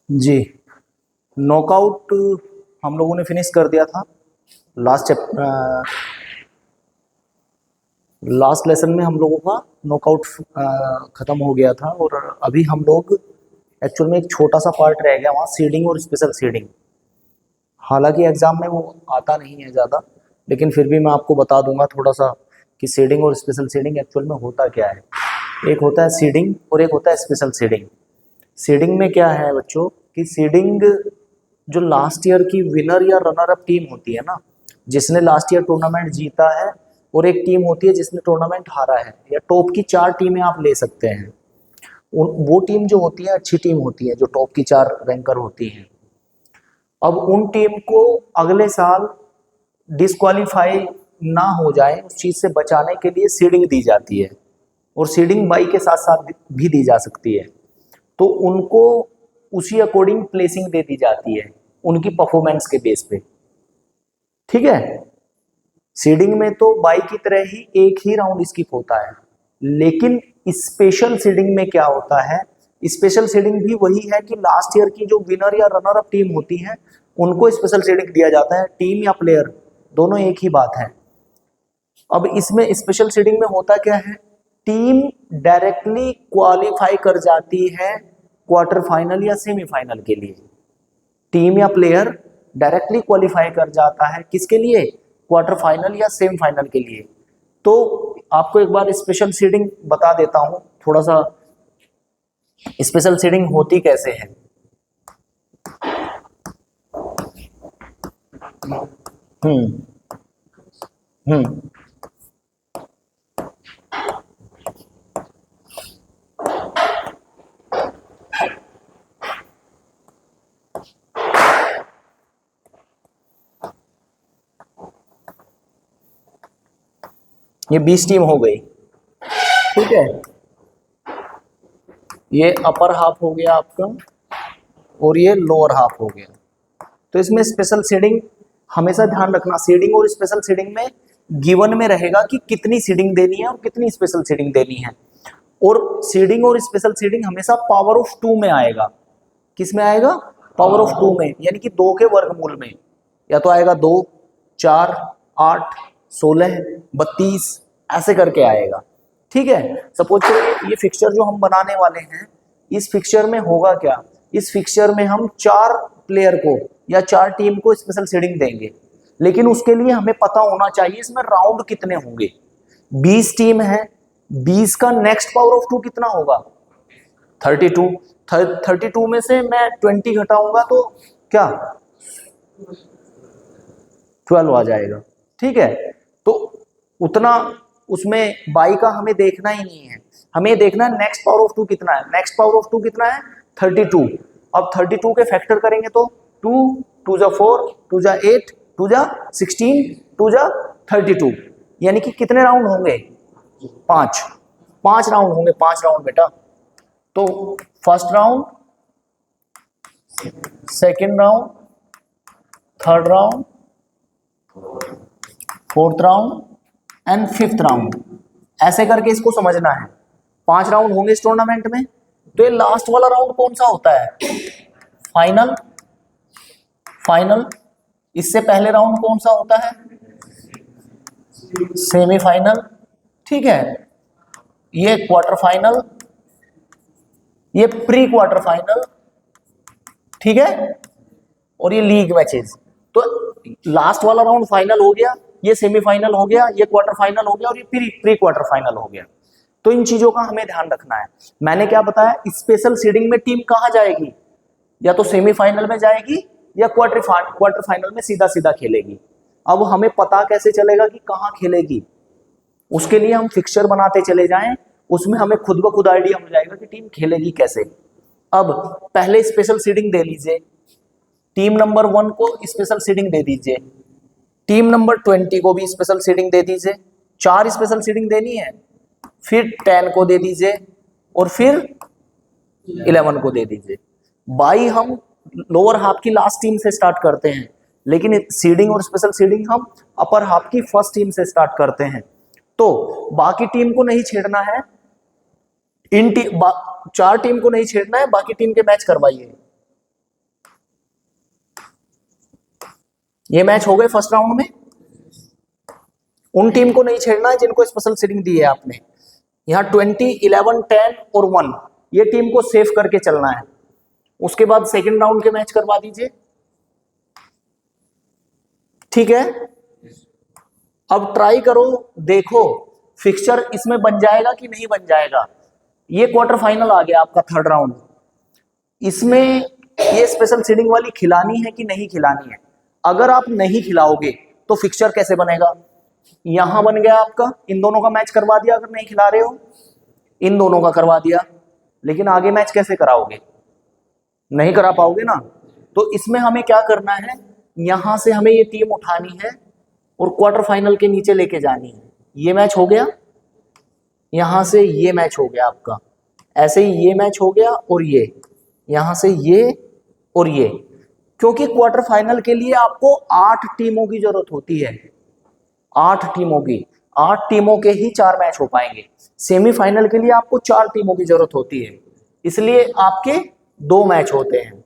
जी, knockout हम लोगों ने फिनिश कर दिया था। लास्ट लास्ट लेसन में हम लोगों का नॉकआउट खत्म हो गया था और अभी हम लोग एक्चुअल में एक छोटा सा पार्ट रह गया वहाँ, सीडिंग और स्पेशल सीडिंग। हालांकि एग्जाम में वो आता नहीं है ज़्यादा, लेकिन फिर भी मैं आपको बता दूंगा थोड़ा सा कि सीडिंग और स्पेशल सीडिंग एक्चुअल में होता क्या है। एक होता है सीडिंग और एक होता है स्पेशल सीडिंग। सीडिंग में क्या है बच्चों कि सीडिंग जो लास्ट ईयर की विनर या रनर अप टीम होती है ना, जिसने लास्ट ईयर टूर्नामेंट जीता है, और एक टीम होती है जिसने टूर्नामेंट हारा है, या टॉप की 4 टीमें आप ले सकते हैं। वो टीम जो होती है अच्छी टीम होती है, जो टॉप की 4 रैंकर होती हैं। अब उन टीम को अगले साल डिस्क्वालीफाई ना हो जाए उस चीज से बचाने के लिए सीडिंग दी जाती है, और सीडिंग बाई के साथ साथ भी दी जा सकती है। तो उनको उसी अकॉर्डिंग प्लेसिंग दे दी जाती है, उनकी परफॉर्मेंस के बेस पे। ठीक है। सीडिंग में तो बाई की तरह ही एक ही राउंड स्किप होता है, लेकिन स्पेशल सीडिंग में क्या होता है, स्पेशल सीडिंग भी वही है कि लास्ट ईयर की जो विनर या रनर अप टीम होती है उनको स्पेशल सीडिंग दिया जाता है। टीम या प्लेयर दोनों एक ही बात है। अब इसमें स्पेशल सीडिंग में होता क्या है, टीम डायरेक्टली क्वालिफाई कर जाती है क्वार्टर फाइनल या सेमीफाइनल के लिए। टीम या प्लेयर डायरेक्टली क्वालिफाई कर जाता है किसके लिए, क्वार्टर फाइनल या सेमीफाइनल के लिए। तो आपको एक बार स्पेशल सीडिंग बता देता हूं थोड़ा सा, स्पेशल सीडिंग होती कैसे है। हम्म हम्म ये 20 टीम हो गई। ठीक है, ये अपर हाफ हो गया आपका और ये लोअर हाफ हो गया। तो इसमें स्पेशल सीडिंग हमेशा ध्यान रखना, सीडिंग और स्पेशल सीडिंग में गिवन में रहेगा कि कितनी सीडिंग देनी है और कितनी स्पेशल सीडिंग देनी है। और सीडिंग और स्पेशल सीडिंग हमेशा पावर ऑफ 2 में आएगा। किस में आएगा, पावर ऑफ 2 में, यानी कि 2 के वर्गमूल में। या तो आएगा 2, 4, 8, 16, 32, ऐसे करके आएगा। ठीक है। सपोज करो ये फिक्सचर जो हम बनाने वाले हैं, इस फिक्सचर में होगा क्या, इस फिक्सचर में हम 4 प्लेयर को या 4 टीम को स्पेशल सीडिंग देंगे, लेकिन उसके लिए हमें पता होना चाहिए इसमें राउंड कितने होंगे। 20 टीम है, 20 का नेक्स्ट पावर ऑफ 2 कितना होगा, 32। 32 में से मैं 20 घटाऊंगा तो क्या 12 आ जाएगा। ठीक है। तो उतना उसमें बाई का हमें देखना ही नहीं है, हमें देखना है नेक्स्ट पावर ऑफ 2 कितना है। नेक्स्ट पावर ऑफ 2 कितना है, 32। अब 32 के फैक्टर करेंगे तो 2 2 जा 4 2 जा 8 2 जा 16 2 जा 32, यानी कि कितने राउंड होंगे, 5। 5 राउंड होंगे, 5 राउंड बेटा। तो first round, second round, third round, fourth round and fifth round, ऐसे करके इसको समझना है। 5 राउंड होंगे इस टूर्नामेंट में। तो ये लास्ट वाला राउंड कौन सा होता है, फाइनल। फाइनल। इससे पहले राउंड कौन सा होता है, सेमीफाइनल। ठीक है। ये क्वार्टर फाइनल, ये प्री क्वार्टर फाइनल। ठीक है। और ये लीग मैचेस। तो लास्ट वाला राउंड फाइनल हो गया, ये सेमीफाइनल हो गया, ये क्वार्टर फाइनल हो गया, और ये प्री क्वार्टर फाइनल हो गया। तो इन चीजों का हमें ध्यान रखना है। मैंने क्या बताया, स्पेशल सीडिंग में टीम कहां जाएगी, या तो सेमीफाइनल में जाएगी या क्वार्टर फाइनल में सीधा सीधा खेलेगी। अब हमें पता कैसे चलेगा कि कहां खेलेगी, उसके लिए हम फिक्सचर बनाते चले जाएं, उसमें हमें खुद ब खुद आइडिया हो जाएगा कि टीम खेलेगी कैसे। अब पहले स्पेशल सीडिंग दे लीजिए, टीम नंबर 1 को स्पेशल सीडिंग दे दीजिए, टीम नंबर 20 को भी स्पेशल सीडिंग दे दीजिए। 4 स्पेशल सीडिंग देनी है, फिर 10 को दे दीजिए, और फिर 11 को दे दीजिए। बाई हम लोअर हाफ की लास्ट टीम से स्टार्ट करते हैं, लेकिन सीडिंग और स्पेशल सीडिंग हम अपर हाफ की फर्स्ट टीम से स्टार्ट करते हैं। तो बाकी टीम को नहीं छेड़ना है, इन 4 टीम को नहीं छेड़ना है, बाकी टीम के मैच करवाइए। ये मैच हो गए फर्स्ट राउंड में। उन टीम को नहीं छेड़ना है जिनको स्पेशल सीडिंग दी है आपने। यहाँ 20, 11, 10 और 1 ये टीम को सेफ करके चलना है। उसके बाद सेकंड राउंड के मैच करवा दीजिए, ठीक है। अब ट्राई करो, देखो फिक्सचर इसमें बन जाएगा कि नहीं बन जाएगा। ये क्वार्टर फाइनल आ गया आपका थर्ड राउंड। इसमें ये स्पेशल सीडिंग वाली खिलानी है कि नहीं खिलानी है। अगर आप नहीं खिलाओगे तो फिक्सचर कैसे बनेगा। यहां बन गया आपका, इन दोनों का मैच करवा दिया। अगर नहीं खिला रहे हो इन दोनों का करवा दिया, लेकिन आगे मैच कैसे कराओगे, नहीं करा पाओगे ना। तो इसमें हमें क्या करना है, यहां से हमें ये टीम उठानी है और क्वार्टर फाइनल के नीचे लेके जानी है। ये मैच हो गया, यहां से ये मैच हो गया आपका, ऐसे ही ये मैच हो गया और ये, यहां से ये और ये। क्योंकि क्वार्टर फाइनल के लिए आपको 8 टीमों की जरूरत होती है, 8 टीमों की। 8 टीमों के ही 4 मैच हो पाएंगे। सेमीफाइनल के लिए आपको 4 टीमों की जरूरत होती है, इसलिए आपके 2 मैच होते हैं।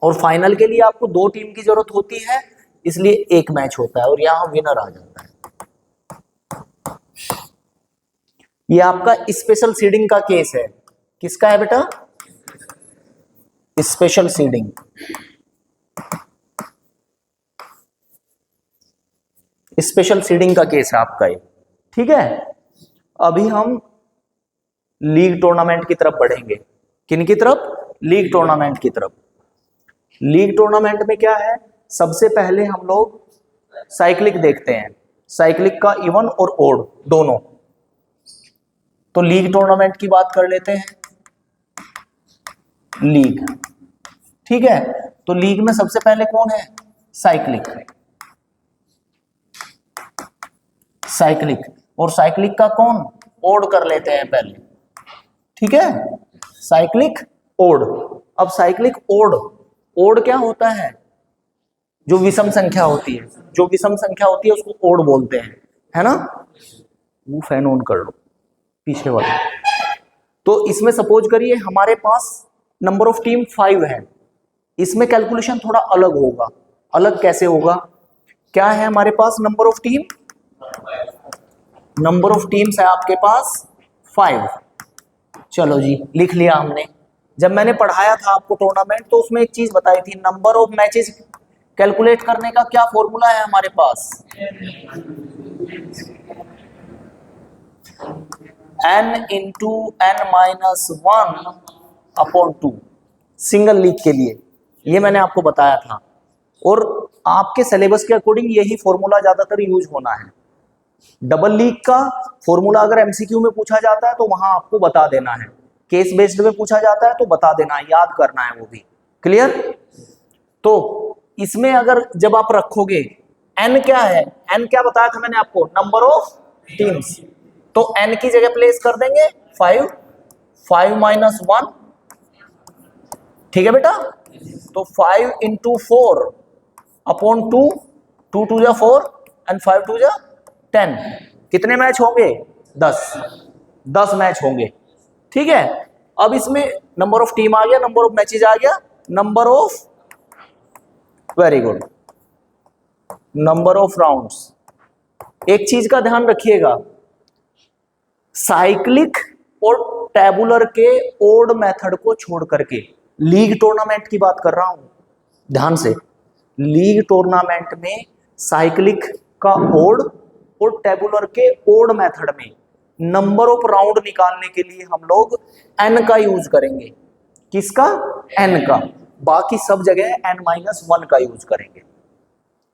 और फाइनल के लिए आपको 2 टीम की जरूरत होती है, इसलिए 1 मैच होता है और यहां विनर आ जाता है। ये आपका स्पेशल सीडिंग का केस है। किसका है बेटा, स्पेशल सीडिंग। स्पेशल सीडिंग का केस है आपका ये, ठीक है। अभी हम लीग टूर्नामेंट की तरफ बढ़ेंगे। किन की तरफ, लीग टूर्नामेंट की तरफ। लीग टूर्नामेंट में क्या है, सबसे पहले हम लोग साइक्लिक देखते हैं, साइक्लिक का इवन और ओड दोनों। तो लीग टूर्नामेंट की बात कर लेते हैं, लीग, ठीक है। तो लीग में सबसे पहले कौन है, साइक्लिक, साइक्लिक। और साइक्लिक का कौन, ओड कर लेते हैं पहले, ठीक है। Cyclic odd. अब साइक्लिक ओड, ओड क्या होता है, जो विषम संख्या होती है, जो विषम संख्या होती है उसको ओड बोलते हैं, है ना। वो फैन ऑन कर लो पीछे वाला। तो इसमें सपोज करिए हमारे पास नंबर ऑफ टीम 5 है। इसमें कैलकुलेशन थोड़ा अलग होगा। अलग कैसे होगा, क्या है हमारे पास number of team, number of teams है आपके पास 5। चलो जी लिख लिया हमने। जब मैंने पढ़ाया था आपको टूर्नामेंट तो उसमें एक चीज बताई थी, नंबर ऑफ मैचेस कैलकुलेट करने का क्या फॉर्मूला है हमारे पास, n into n-1/2 single league के लिए। ये मैंने आपको बताया था और आपके सिलेबस के अकॉर्डिंग यही फॉर्मूला ज्यादातर यूज होना है। डबल लीग का फॉर्मूला अगर एमसीक्यू में पूछा जाता है तो वहां आपको बता देना है, केस बेस्ड में पूछा जाता है तो बता देना है, याद करना है वो भी। क्लियर। तो इसमें अगर जब आप रखोगे n क्या है, n क्या बताया था मैंने आपको, नंबर ऑफ टीम्स। तो n की जगह प्लेस कर देंगे 5, 5-1, ठीक है बेटा। तो 5 इंटू 4/2, 2 जा 4 एंड 5 जा 10। कितने मैच होंगे, 10 मैच होंगे, ठीक है। अब इसमें नंबर ऑफ टीम आ गया, नंबर ऑफ मैचेज आ गया, number of, very good, number of rounds. एक चीज का ध्यान रखिएगा, साइक्लिक और टेबुलर के ओड मेथड को छोड़ करके, लीग टूर्नामेंट की बात कर रहा हूं ध्यान से, लीग टूर्नामेंट में साइक्लिक का ओड और टेबुलर के ओड मेथड में नंबर ऑफ राउंड निकालने के लिए हम लोग n का यूज करेंगे। किसका, n का। बाकी सब जगह n-1 का यूज करेंगे।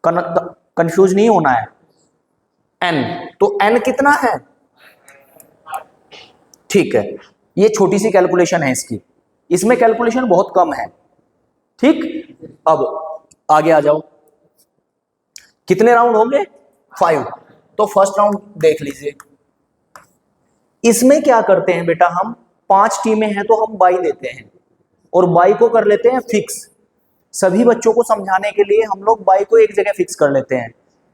कंफ्यूज नहीं होना है। n, तो n कितना है, ठीक है। ये छोटी सी कैलकुलेशन है इसकी, इसमें कैलकुलेशन बहुत कम है, ठीक। अब आगे आ जाओ, कितने राउंड होंगे, 5। तो फर्स्ट राउंड देख लीजिए। इसमें क्या करते हैं बेटा, हम 5 टीमें हैं तो हम बाई लेते हैं और बाई को कर लेते हैं फिक्स। सभी बच्चों को समझाने के लिए हम लोग बाई को एक जगह फिक्स कर लेते हैं।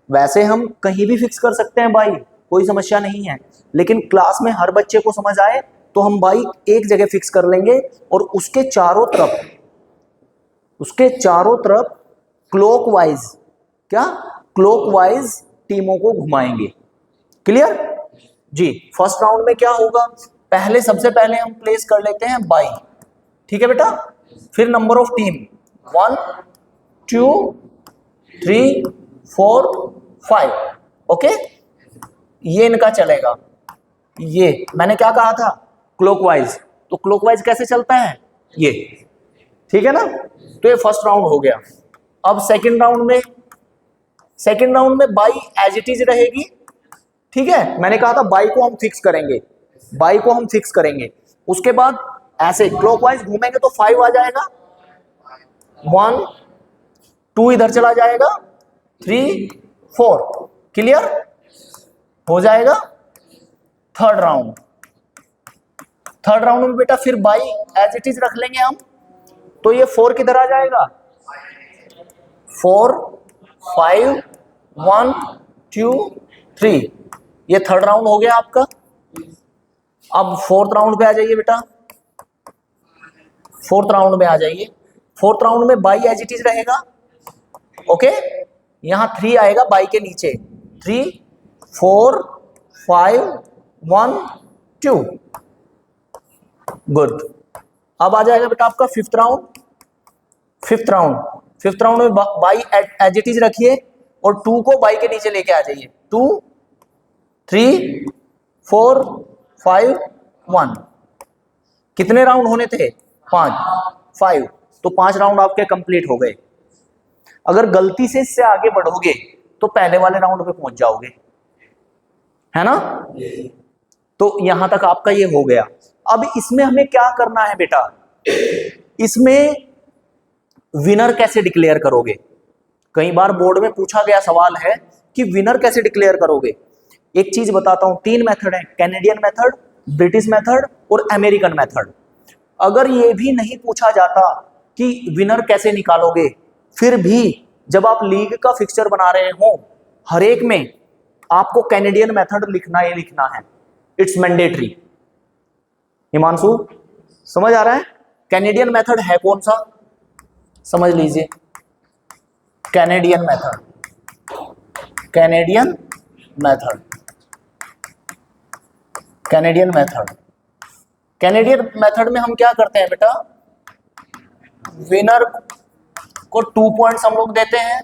वैसे हम कहीं भी फिक्स कर सकते हैं बाई, कोई समस्या नहीं है, लेकिन क्लास में हर बच्चे को समझ आए तो हम बाई एक जगह फिक्स कर लेंगे और उसके चारों तरफ क्लॉकवाइज क्या, क्लॉकवाइज टीमों को घुमाएंगे। क्लियर जी। फर्स्ट राउंड में क्या होगा, पहले सबसे पहले हम प्लेस कर लेते हैं बाई, ठीक है बेटा। फिर नंबर ऑफ टीम 1 2 3 4 5, ओके। ये इनका चलेगा। ये मैंने क्या कहा था, क्लॉकवाइज, तो क्लॉकवाइज कैसे चलता है ये, ठीक है ना। तो ये फर्स्ट राउंड हो गया। अब सेकंड राउंड में बाई एज इट इज रहेगी, ठीक है। मैंने कहा था बाई को हम फिक्स करेंगे, उसके बाद ऐसे क्लॉकवाइज घूमेंगे तो 5 आ जाएगा, 1 2 इधर चला जाएगा, 3 4, क्लियर हो जाएगा। थर्ड राउंड में बेटा फिर बाई एज इट इज रख लेंगे हम, तो ये 4 किधर आ जाएगा, 4 5 1 2 3, ये थर्ड राउंड हो गया आपका। अब फोर्थ राउंड पे आ जाइए बेटा, फोर्थ राउंड में बाई एज इट इज रहेगा, ओके। यहां 3 आएगा बाई के नीचे, 3 4 5 1 2, गुड। अब आ जाएगा बेटा आपका फिफ्थ राउंड में बाई एज इट इज रखिए और 2 को बाई के नीचे लेके आ जाइए, 2 3 4 5 1, कितने राउंड होने थे, 5, तो 5 राउंड आपके कंप्लीट हो गए। अगर गलती से इससे आगे बढ़ोगे तो पहले वाले राउंड पे पहुंच जाओगे, है ना। तो यहां तक आपका ये हो गया। अब इसमें हमें क्या करना है बेटा, इसमें विनर कैसे डिक्लेयर करोगे। कई बार बोर्ड में पूछा गया सवाल है कि विनर कैसे डिक्लेयर करोगे। एक चीज बताता हूं, 3 मेथड है, कैनेडियन मेथड, ब्रिटिश मेथड और अमेरिकन मेथड। अगर ये भी नहीं पूछा जाता कि विनर कैसे निकालोगे, फिर भी जब आप लीग का फिक्सचर बना रहे हो, हर एक में आपको कैनेडियन मेथड लिखना ही लिखना है, इट्स मैंडेटरी। हिमांशु समझ आ रहा है, कैनेडियन मेथड है कौन सा, समझ लीजिए। कैनेडियन मेथड में हम क्या करते हैं बेटा, विनर को 2 पॉइंट्स हम लोग देते हैं,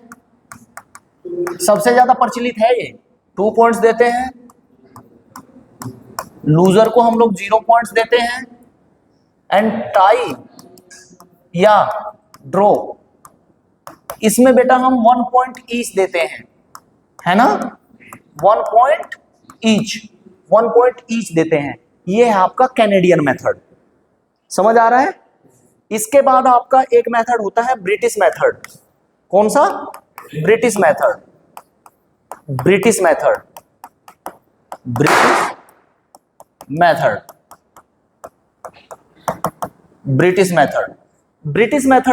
सबसे ज्यादा प्रचलित है ये, 2 पॉइंट्स देते हैं। लूजर को हम लोग 0 पॉइंट्स देते हैं, एंड टाई या ड्रॉ, इसमें बेटा हम 1 पॉइंट ईच देते हैं, है ना। 1 पॉइंट ईच देते हैं। ये है आपका कैनेडियन मेथड, समझ आ रहा है। इसके बाद आपका एक मेथड होता है ब्रिटिश मेथड। कौन सा, ब्रिटिश मेथड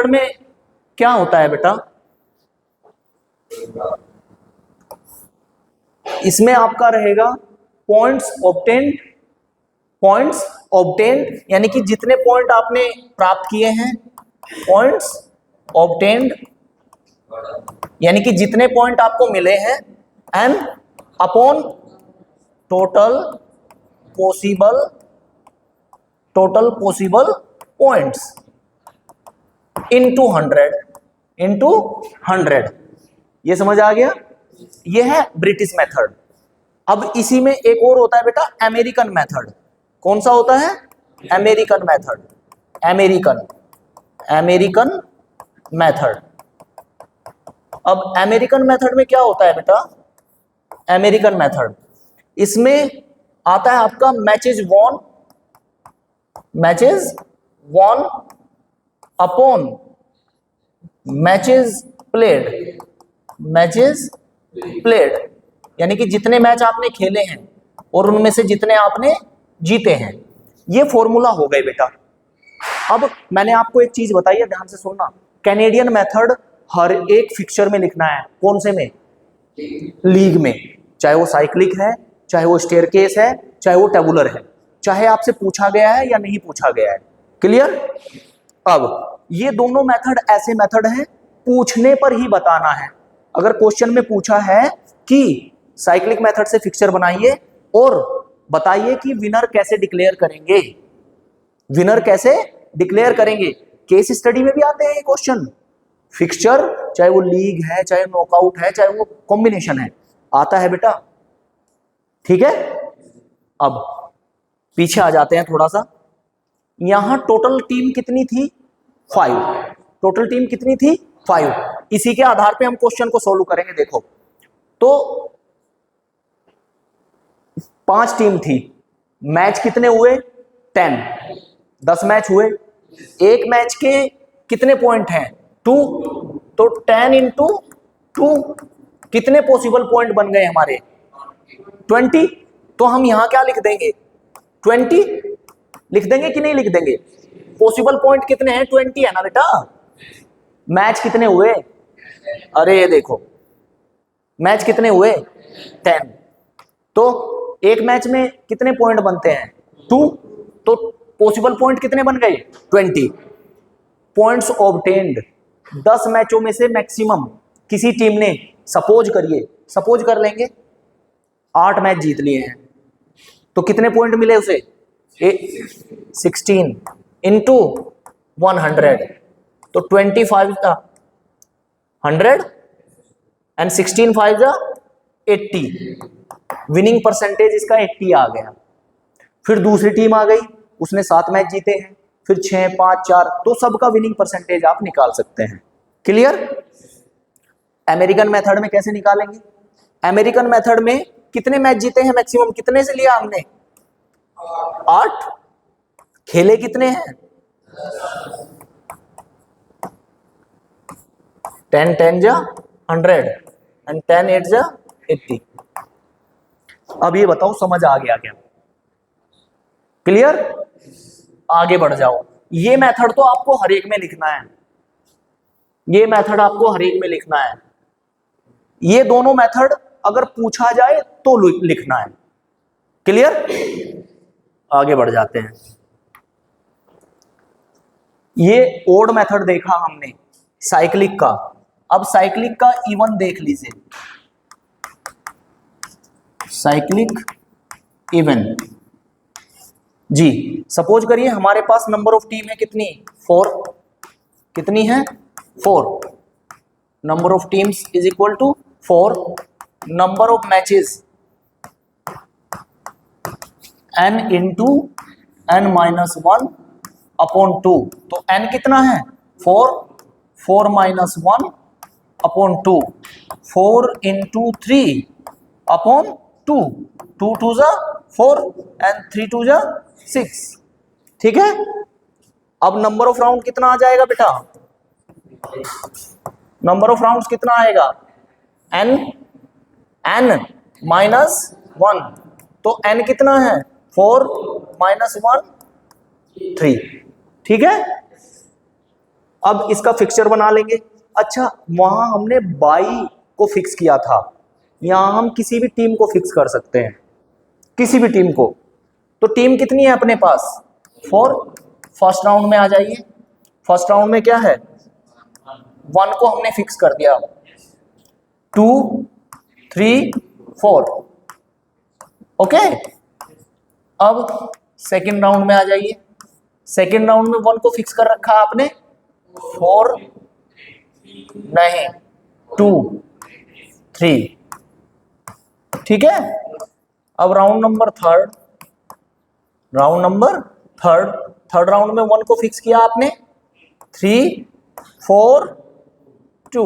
में क्या होता है बेटा, इसमें आपका रहेगा पॉइंट्स ऑब्टेन्ड, यानी कि जितने पॉइंट आपने प्राप्त किए हैं, पॉइंट्स ऑब्टेन्ड यानी कि जितने पॉइंट आपको मिले हैं, and upon total possible points into 100। ये समझ आ गया, ये है ब्रिटिश मेथड। अब इसी में एक और होता है बेटा अमेरिकन मेथड। कौन सा होता है, अमेरिकन मेथड। अब अमेरिकन मेथड में क्या होता है बेटा, अमेरिकन मेथड, इसमें आता है आपका matches won upon matches played, यानी कि जितने मैच आपने खेले हैं और उनमें से जितने आपने जीते हैं। ये फॉर्मूला हो गए बेटा। अब मैंने आपको एक चीज बताई है, ध्यान से सुनना। कैनेडियन मेथड हर एक फिक्सचर में लिखना है। कौन से में, लीग में, चाहे वो साइक्लिक है, चाहे वो स्टेयरकेस है, चाहे वो टेबुलर है, चाहे आपसे पूछा गया है या नहीं पूछा गया है। क्लियर। अब ये दोनों मेथड ऐसे मेथड हैं, पूछने पर ही बताना है। अगर क्वेश्चन में पूछा है कि साइक्लिक मेथड से फिक्सचर बनाइए और बताइए कि विनर कैसे डिक्लेयर करेंगे, विनर कैसे डिक्लेयर करेंगे। केस स्टडी में भी आते हैं ये क्वेश्चन, फिक्सचर चाहे वो लीग है, चाहे नॉकआउट है, चाहे वो कॉम्बिनेशन है, आता है बेटा। ठीक है, अब पीछे आ जाते हैं थोड़ा सा। यहां टोटल टीम कितनी थी? 5। टोटल टीम कितनी थी? 5। इसी के आधार पे हम क्वेश्चन को सोल्व करेंगे। देखो तो 5 टीम थी, मैच कितने हुए? 10। 10 मैच हुए, एक मैच के कितने पॉइंट हैं? 2। तो 10 इंटू 2 कितने पॉसिबल पॉइंट बन गए हमारे? 20। तो हम यहां क्या लिख देंगे? 20 लिख देंगे कि नहीं लिख देंगे? पॉसिबल पॉइंट कितने हैं? 20 है ना बेटा। मैच कितने हुए? अरे ये देखो, मैच कितने हुए? 10। तो एक मैच में कितने पॉइंट बनते हैं? 2। तो पॉसिबल पॉइंट कितने बन गए? 20। पॉइंट्स ऑब्टेन्ड, 10 मैचों में से मैक्सिमम किसी टीम ने, सपोज कर लेंगे 8 मैच जीत लिए हैं, तो कितने पॉइंट मिले उसे? 16 इंटू 100, तो 25 का 100 एंड 16 5 जा 80। विनिंग परसेंटेज इसका 80 आ गया। फिर दूसरी टीम आ गई, उसने 7 मैच जीते हैं, फिर 6 5 4, तो सबका विनिंग परसेंटेज आप निकाल सकते हैं। क्लियर? अमेरिकन मेथड में कैसे निकालेंगे? अमेरिकन मेथड में कितने मैच जीते हैं मैक्सिमम? कितने से लिया हमने? 8। खेले कितने हैं? 10 10 जा 100 एंड 10 8 जा 80। अब ये बताओ समझ आ गया क्या? क्लियर? आगे बढ़ जाओ। ये मेथड तो आपको हर एक में लिखना है, ये मेथड आपको हर एक में लिखना है। ये दोनों मेथड अगर पूछा जाए तो लिखना है। क्लियर? आगे बढ़ जाते हैं। ये ओड मेथड देखा हमने साइक्लिक का, अब साइक्लिक का इवन देख लीजिए। साइक्लिक इवन जी, सपोज करिए हमारे पास नंबर ऑफ टीम है कितनी? 4। कितनी है? 4। Number of teams is equal to 4। Number of matches n into n-1 upon 2। तो n कितना है? 4। 4 माइनस 1 अपॉन 2। 4 into 3 upon 2। 2 2 जा 4 एंड 3 2 जा 6। ठीक है, अब नंबर ऑफ राउंड कितना आ जाएगा बेटा? नंबर ऑफ राउंड्स कितना आएगा? n minus 1। तो n कितना है? 4 माइनस 1 3। ठीक है, अब इसका फिक्सचर बना लेंगे। अच्छा, वहां हमने बाई को फिक्स किया था, यहां हम किसी भी टीम को फिक्स कर सकते हैं, किसी भी टीम को। तो टीम कितनी है अपने पास? 4। फर्स्ट राउंड में आ जाइए। फर्स्ट राउंड में क्या है? 1 को हमने फिक्स कर दिया, 2 3 4। ओके, अब सेकेंड राउंड में आ जाइए। सेकेंड राउंड में 1 को फिक्स कर रखा आपने, 4 नहीं 2 3। ठीक है, अब round number third, third round में 1 को फिक्स किया आपने, 3 4 2।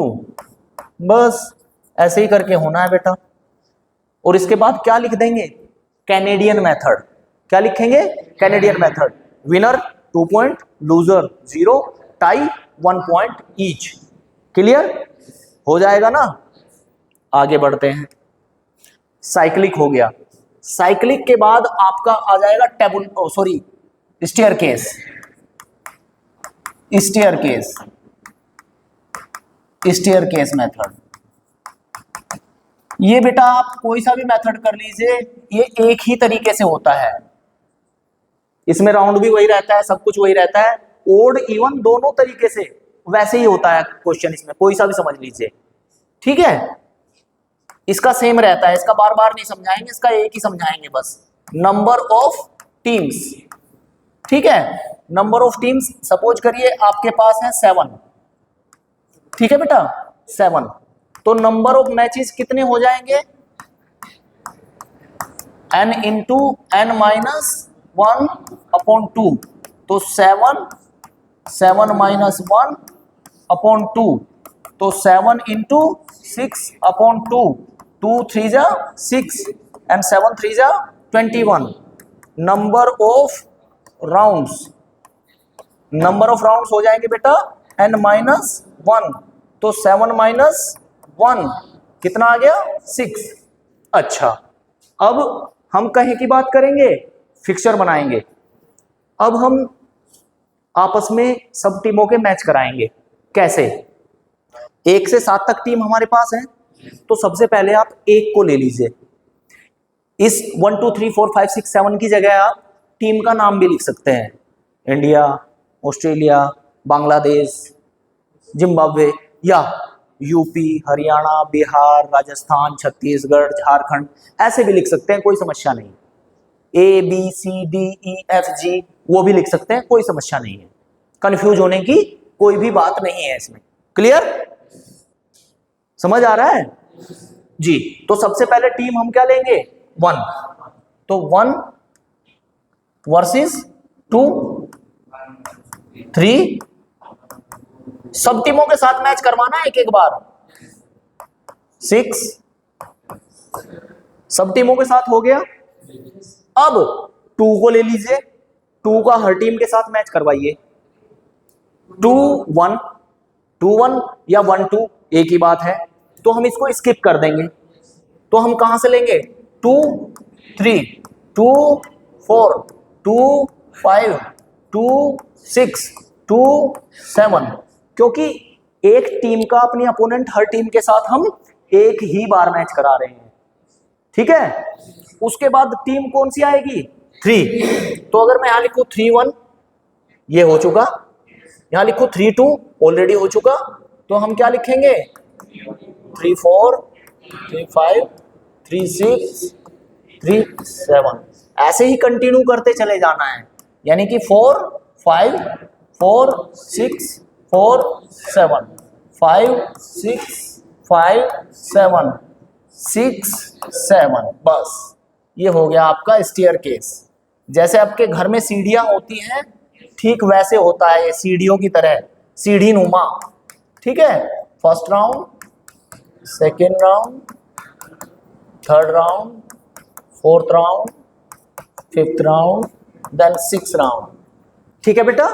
बस ऐसे ही करके होना है बेटा। और इसके बाद क्या लिख देंगे? Canadian method. क्या लिखेंगे? Canadian method. Winner 2 point, loser 0, tie 1 point each. Clear हो जाएगा ना? आगे बढ़ते हैं। साइक्लिक हो गया। साइक्लिक के बाद आपका आ जाएगा स्टेयरकेस। Staircase method. ये बेटा आप कोई सा भी मेथड कर लीजिए, ये एक ही तरीके से होता है। इसमें राउंड भी वही रहता है, सब कुछ वही रहता है, ओड इवन दोनों तरीके से वैसे ही होता है क्वेश्चन। इसमें कोई सा भी समझ लीजिए। ठीक है, इसका सेम रहता है, इसका बार बार नहीं समझाएंगे, इसका एक ही समझाएंगे बस, नंबर ऑफ टीम्स। ठीक है, नंबर ऑफ टीम्स सपोज करिए आपके पास है 7, ठीक है बेटा 7, तो नंबर ऑफ मैचेस कितने हो जाएंगे, n into n minus 1 upon 2, तो 7 माइनस 1 अपॉन 2, तो 7 इंटू 6 अपॉन 2, 2 3 जा 6 एंड 7 3 जा 21। Number of rounds, number of rounds हो जाएंगे बेटा n माइनस 1, तो 7 माइनस 1 कितना आ गया 6। अच्छा, अब हम कहीं की बात करेंगे, फिक्सचर बनाएंगे। अब हम आपस में सब टीमों के मैच कराएंगे। कैसे, 1 से 7 तक टीम हमारे पास है, तो सबसे पहले आप 1 को ले लीजिए। इस 1 2 3 4 5 6 7 की जगह आप टीम का नाम भी लिख सकते हैं, इंडिया, ऑस्ट्रेलिया, बांग्लादेश, जिम्बाब्वे, या यूपी, हरियाणा, बिहार, राजस्थान, छत्तीसगढ़, झारखंड, ऐसे भी लिख सकते हैं, कोई समस्या नहीं। A B C D E F G वो भी लिख सकते हैं, कोई समस्या नहीं है, कंफ्यूज होने की कोई भी बात नहीं है इसमें। क्लियर, समझ आ रहा है जी। तो सबसे पहले टीम हम क्या लेंगे 1, तो 1 वर्सेस 2 3, सब टीमों के साथ मैच करवाना है एक एक बार। 6 सब टीमों के साथ हो गया। अब 2 को ले लीजिए, 2 का हर टीम के साथ मैच करवाइए। 2 1 2 1 या 1 2 एक ही बात है, तो हम इसको स्किप कर देंगे। तो हम कहां से लेंगे 2 3 2 4 2 5 2 6 2 7, क्योंकि एक टीम का अपनी अपोनेंट हर टीम के साथ हम एक ही बार मैच करा रहे हैं। ठीक है, उसके बाद टीम कौन सी आएगी 3, तो अगर मैं यहां लिखूं 3 1 ये हो चुका, यहां लिखूं 3 2 ऑलरेडी हो चुका, तो हम क्या लिखेंगे 3 4 3 5 3 6 3 7, ऐसे ही कंटिन्यू करते चले जाना है, यानी कि 4 5 4 6 4 7 5 6 5 7 6 7, बस ये हो गया आपका स्टेयर केस। जैसे आपके घर में सीढ़ियां होती हैं, ठीक वैसे होता है ये, सीढ़ियों की तरह, सीढ़ी नुमा। ठीक है, first round, second round, third round, fourth round, fifth round, then 6th round. ठीक है बेटा,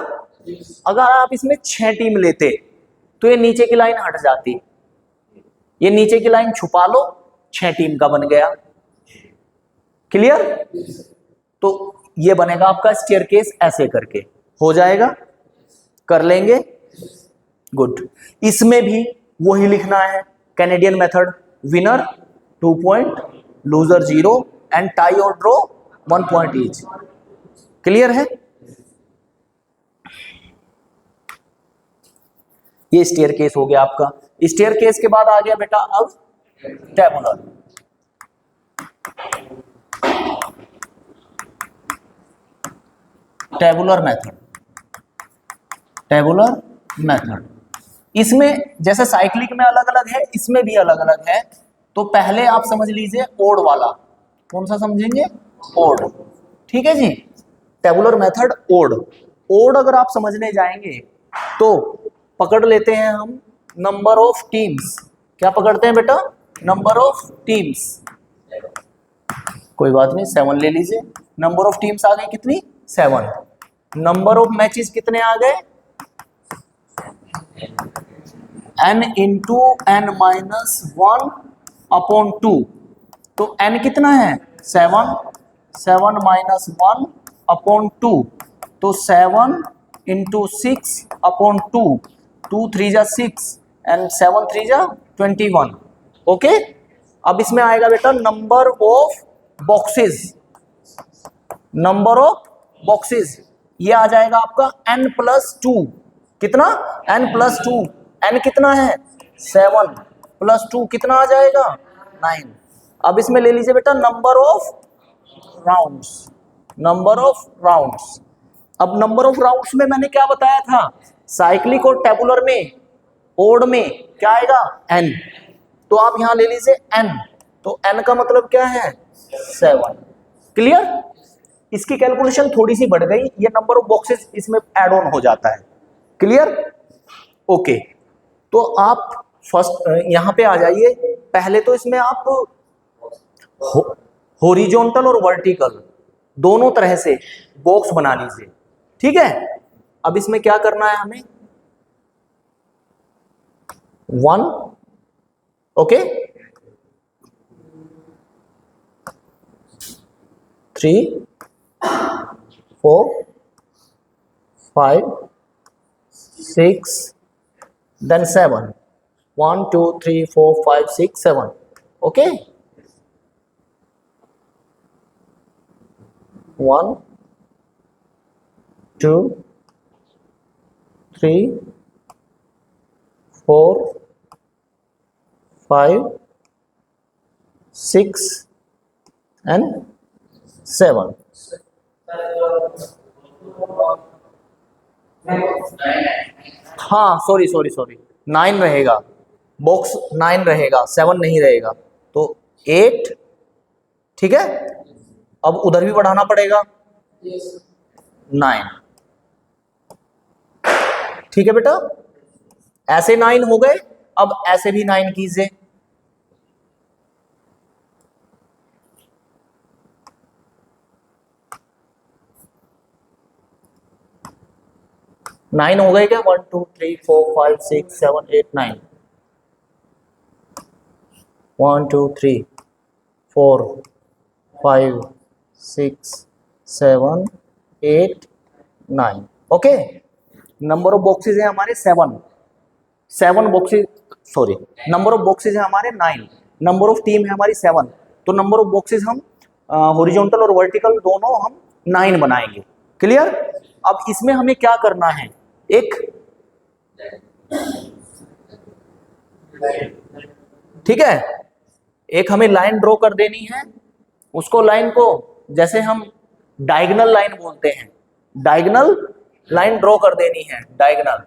अगर आप इसमें 6 टीम लेते तो ये नीचे की लाइन हट जाती, ये नीचे की लाइन छुपा लो, 6 टीम का बन गया। क्लियर, तो ये बनेगा आपका स्टेयर केस, ऐसे करके हो जाएगा, कर लेंगे, गुड। इसमें भी वही लिखना है, Canadian method, winner 2 point, loser 0 and tie और ड्रॉ 1 पॉइंट ईच। क्लियर है, ये स्टेयर केस हो गया आपका। स्टेयर केस के बाद आ गया बेटा अब tabular. Tabular method, tabular method, इसमें जैसे साइक्लिक में अलग अलग है, इसमें भी अलग अलग है। तो पहले आप समझ लीजिए ओड वाला, कौन सा समझेंगे, ओड। ठीक है जी, टेबुलर मेथड ओड। ओड अगर आप समझने जाएंगे तो पकड़ लेते हैं हम नंबर ऑफ टीम्स। क्या पकड़ते हैं बेटा, नंबर ऑफ टीम्स, कोई बात नहीं 7 ले लीजिए। नंबर ऑफ टीम्स आ गई कितनी 7, नंबर ऑफ मैचेस कितने आ गए n into n minus 1 upon 2, तो n कितना है 7, 7 माइनस 1 अपॉन 2, तो 7 इंटू 6 अपॉन 2, 2 3 जा 6 एंड 7 3 जा 21। ओके, अब इसमें आएगा बेटा number of boxes, number of boxes ये आ जाएगा आपका n+2, कितना n+2, n कितना है 7, प्लस 2 कितना आ जाएगा 9। अब इसमें ले लीजिए बेटा number of rounds, number of rounds. अब नंबर ऑफ राउंड्स में मैंने क्या बताया था, साइक्लिक और टेबुलर में ओड में क्या आएगा n, तो आप यहां ले लीजिए n, तो n का मतलब क्या है 7। क्लियर, इसकी कैलकुलेशन थोड़ी सी बढ़ गई, ये नंबर ऑफ बॉक्सेस इसमें ऐड ऑन हो जाता है। Clear, okay. तो आप फर्स्ट यहां पे आ जाइए, पहले तो इसमें आप हॉरिजॉन्टल और वर्टिकल दोनों तरह से बॉक्स बना लीजिए, ठीक है। अब इसमें क्या करना है हमें 1, ओके, 3 4 5 6 then 7, 1 2 3 4 5 6 7, ओके। 1 2 3 4 5 6 and 7। हाँ सॉरी 9 रहेगा, बॉक्स 9 रहेगा, 7 नहीं रहेगा, तो 8, ठीक है। अब उधर भी बढ़ाना पड़ेगा 9, ठीक है बेटा, ऐसे 9 हो गए। अब ऐसे भी 9 कीजिए, नाइन हो गए क्या, 1 2 3 4 5 6 7 8 9, 1 2 3 4 5 6 7 8 9, ओके। नंबर ऑफ बॉक्सेस है हमारे 7 boxes, sorry number of boxes है हमारे 9, नंबर ऑफ टीम है हमारी 7, तो नंबर ऑफ बॉक्सेस हम हॉरिजॉन्टल और वर्टिकल दोनों हम 9 बनाएंगे। क्लियर, अब इसमें हमें क्या करना है, एक, ठीक है, एक हमें लाइन ड्रॉ कर देनी है, उसको लाइन को जैसे हम डायगोनल लाइन बोलते हैं, डायगोनल लाइन ड्रॉ कर देनी है, डायगोनल,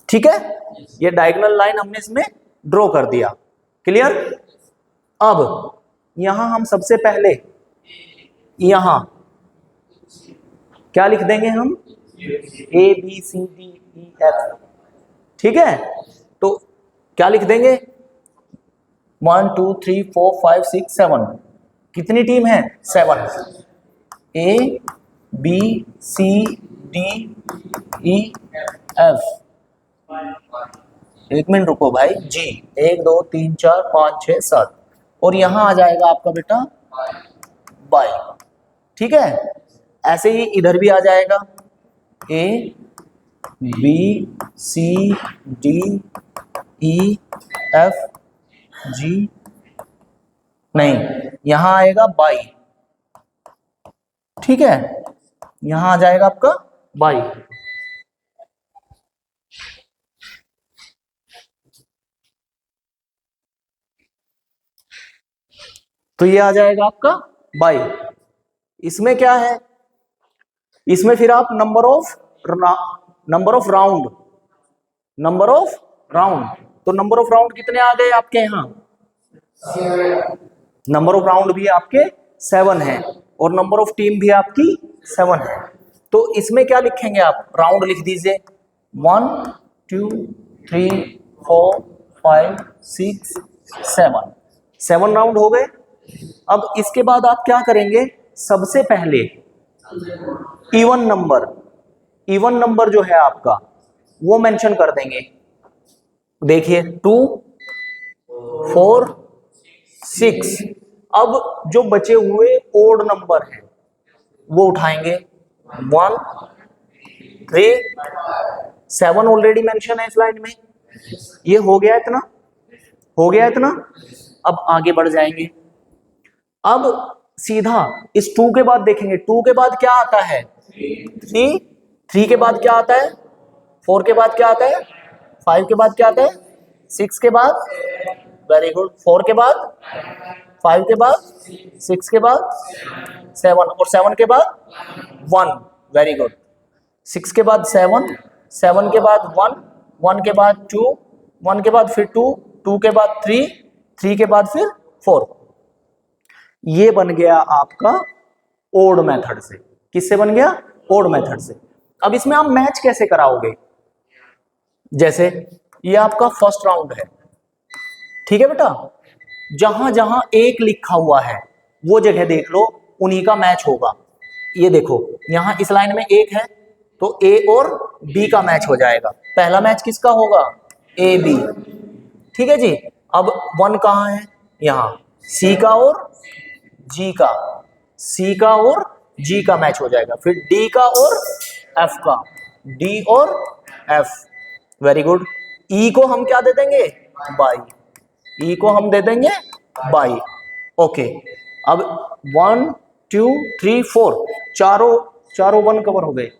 ठीक है। ये डायगोनल लाइन हमने इसमें ड्रॉ कर दिया। क्लियर, अब यहां हम सबसे पहले यहां क्या लिख देंगे हम, A B C D E F, ठीक है। तो क्या लिख देंगे 1 2 3 4 5 6 7, कितनी टीम है 7, A B C D E F, एक मिनट रुको भाई जी, 1 2 3 4 5 6 7, और यहां आ जाएगा आपका बेटा बाय, ठीक है। ऐसे ही इधर भी आ जाएगा A B C D E F G, नहीं यहां आएगा बाई, ठीक है, यहां आ जाएगा आपका बाई। तो ये आ जाएगा आपका बाई। इसमें क्या है, इसमें फिर आप number of round, number of round, तो नंबर ऑफ राउंड कितने आ गए आपके यहां, नंबर ऑफ राउंड भी आपके 7 है और नंबर ऑफ टीम भी आपकी 7 है। तो इसमें क्या लिखेंगे आप, राउंड लिख दीजिए 1 2 3 4 5 6 7, 7 राउंड हो गए। अब इसके बाद आप क्या करेंगे, सबसे पहले इवन नंबर जो है आपका वो मेंशन कर देंगे। देखिए 2 4 6, अब जो बचे हुए ओड नंबर हैं वो उठाएंगे 1 3 7 ऑलरेडी मेंशन है इस लाइन में, ये हो गया इतना, हो गया इतना। अब आगे बढ़ जाएंगे, अब सीधा इस 2 के बाद देखेंगे, 2 के बाद क्या आता है 3, 3 के बाद क्या आता है, 4 के बाद क्या आता है, 5 के बाद क्या आता है, 6 के बाद, वेरी गुड, 4 के बाद, 5 के बाद, 6 के बाद 7, और 7 के बाद 1, वेरी गुड, 6 के बाद 7, 7 के बाद 1, 1 के बाद 2, 1 के बाद फिर 2, 2 के बाद 3, 3 के बाद फिर 4। ये बन गया आपका ओड मेथड से। किससे बन गया, ओड मेथड से। अब इसमें आप मैच कैसे कराओगे, जैसे ये आपका फर्स्ट राउंड है, ठीक है बेटा, जहां जहां 1 लिखा हुआ है वो जगह देख लो, उन्हीं का मैच होगा। ये देखो यहां इस लाइन में 1 है तो ए और बी का मैच हो जाएगा। पहला मैच किसका होगा, ए बी, ठीक है जी। अब 1 कहां है, यहां, सी का और जी का, सी का और जी का मैच हो जाएगा। फिर डी का और एफ का, डी और एफ, वेरी गुड। ई को हम क्या दे देंगे, बाई, ई को हम दे देंगे बाई, ओके। अब 1 2 3 4 चारों 1 कवर हो गए।